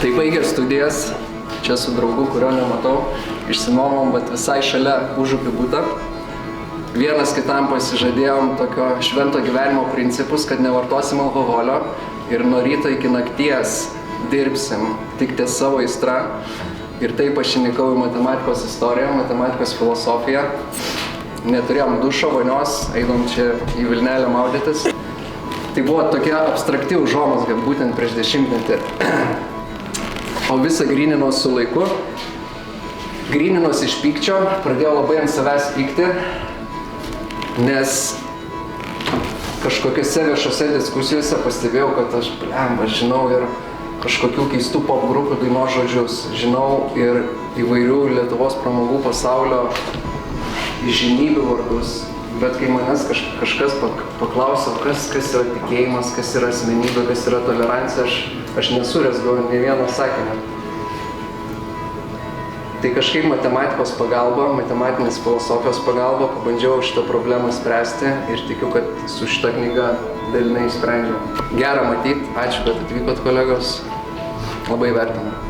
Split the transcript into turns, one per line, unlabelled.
Tai baigė studijas, čia su draugu, kurio nematau, išsinuomom, bet visai šalia užupį butą. Vienas kitam pasižadėjom tokio švento gyvenimo principus, kad nevartosim alkoholio ir nuo ryto iki nakties dirbsim tik ties savo aistra. Ir taip aš įnikau į matematikos istoriją, matematikos filosofiją. Neturėjom dušo, vonios, eidom čia į Vilnelę maudytis. Tai buvo tokia abstrakti užuomazga, būtent prieš 10-metį. O visą gryninos su laiku. Gryninos iš pykčio, pradėjau labai ant savęs pykti, nes kažkokiose viešose diskusijose pastebėjau, kad aš žinau ir kažkokių keistų pop grupių dainos žodžius, žinau ir įvairių Lietuvos pramogų pasaulio įžymybių vardus. Bet kai manęs kažkas paklausė, kas yra tikėjimas, kas yra asmenybė, kas yra tolerancija, aš nesurezgau nė vieno sakinio. Tai kažkaip matematikos pagalba, matematinės filosofijos pagalba pabandžiau šitą problemą spręsti ir tikiu, kad su šita knyga dalinai išsprendžiau. Gera matyti, ačiū, kad atvykot kolegos, labai vertinu.